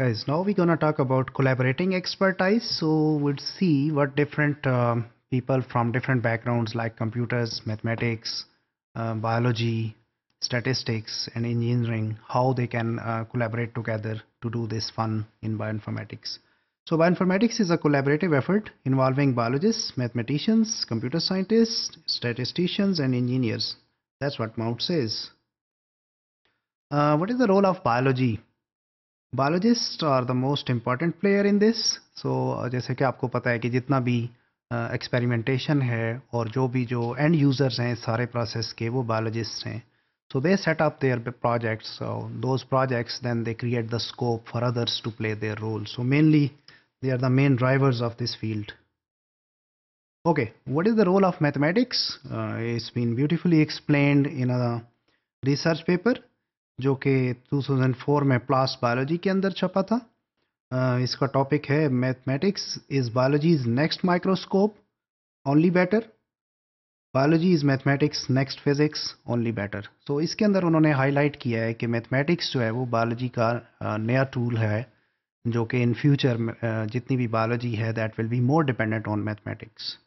Guys, now we're gonna talk about collaborating expertise. So we'll see what different people from different backgrounds like computers, mathematics, biology, statistics, and engineering, how they can collaborate together to do this fun in bioinformatics. So bioinformatics is a collaborative effort involving biologists, mathematicians, computer scientists, statisticians, and engineers. That's what Mount says. What is the role of biology? Biologists are the most important player in this. So जैसे कि आपको पता है कि जितना भी experimentation है और जो एंड यूज़र्स हैं सारे प्रोसेस के, वो बायोलॉजिस्ट हैं. So they set up their projects, those projects then they create the scope for others to play their role. So mainly they are the main drivers of this field. Okay, what is the role of mathematics? It's been beautifully explained in a research paper जो कि 2004 में PLAS biology के अंदर छपा था. इसका topic है mathematics is biology's next microscope only better. Biology is mathematics next physics only better. So इसके अंदर उन्होंने हाईलाइट किया है कि मैथमेटिक्स जो है वो बायोलॉजी का नया टूल है जो कि इन फ्यूचर जितनी भी बायोलॉजी है that will be more dependent on mathematics.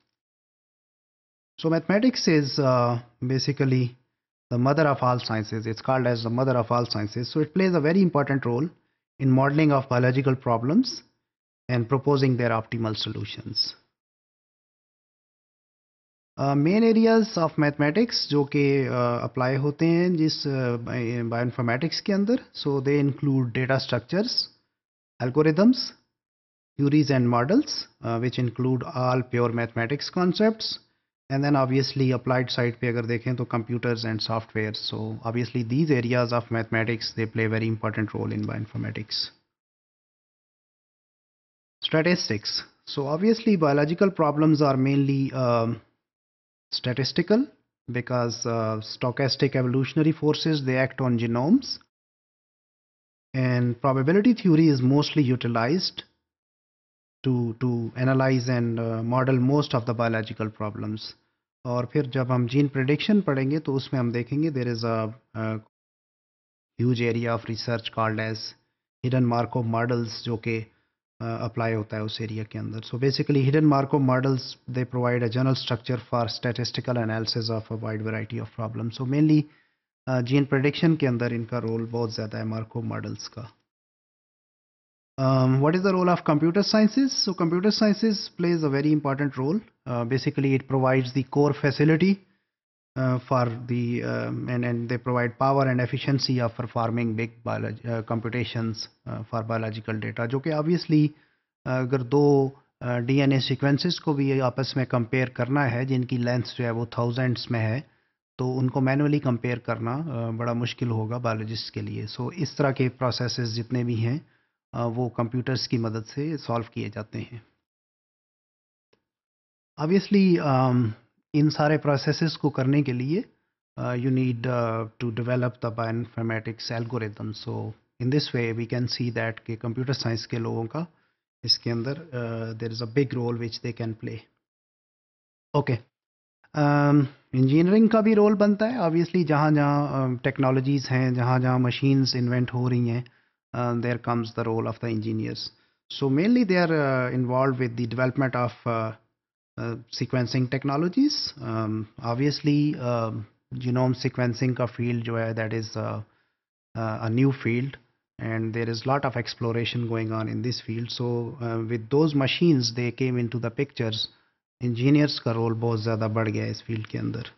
So mathematics is basically the mother of all sciences. It's called as the mother of all sciences. So it plays a very important role in modeling of biological problems and proposing their optimal solutions. Main areas of mathematics जो कि apply होते हैं जिस bioinformatics के अंदर, so they include data structures, algorithms, theories and models, which include all pure mathematics concepts. And then obviously applied side पे अगर देखें तो computers and software. So obviously these areas of mathematics, they play a very important role in bioinformatics. Statistics. So obviously biological problems are mainly statistical because stochastic evolutionary forces, they act on genomes, and probability theory is mostly utilized to analyze and model most of the biological problems. और फिर जब हम gene prediction पढ़ेंगे तो उसमें हम देखेंगे there is a huge area of research called as hidden Markov models जो कि अप्लाई होता है उस एरिया के अंदर. So basically hidden Markov models they provide a general structure for statistical analysis of a wide variety of problem. So mainly gene prediction के अंदर इनका रोल बहुत ज़्यादा है मार्कोव मॉडल्स का. What is the role of computer sciences? So computer sciences plays a very important role. Basically it provides the core facility for the and they provide power and efficiency of performing big computations for biological data, जो कि obviously अगर दो DNA sequences को भी आपस में compare करना है जिनकी length जो है वो thousands में है, तो उनको मैनुअली कंपेयर करना बड़ा मुश्किल होगा बायोलॉजिस्ट के लिए. सो इस तरह के प्रोसेसेस जितने भी हैं वो कंप्यूटर्स की मदद से सॉल्व किए जाते हैं. ऑब्वियसली इन सारे प्रोसेसेस को करने के लिए you need to develop the bioinformatics algorithm. So in this way we can see that कि कंप्यूटर साइंस के लोगों का इसके अंदर there is a big role which they can play. Okay, engineering का भी रोल बनता है. ऑब्वियसली जहाँ जहाँ टेक्नोलॉजीज़ हैं, जहाँ जहाँ मशीन्स इन्वेंट हो रही हैं, there comes the role of the engineers. So mainly they are involved with the development of sequencing technologies. Obviously genome sequencing का field जो है that is a new field and there is lot of exploration going on in this field. So with those machines they came into the pictures. Engineers का role बहुत ज़्यादा बढ़ गया इस field के अंदर.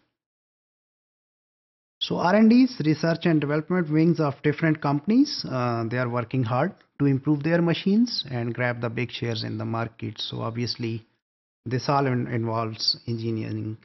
So R&D's research and development wings of different companies, they are working hard to improve their machines and grab the big shares in the market. So obviously this all involves engineering.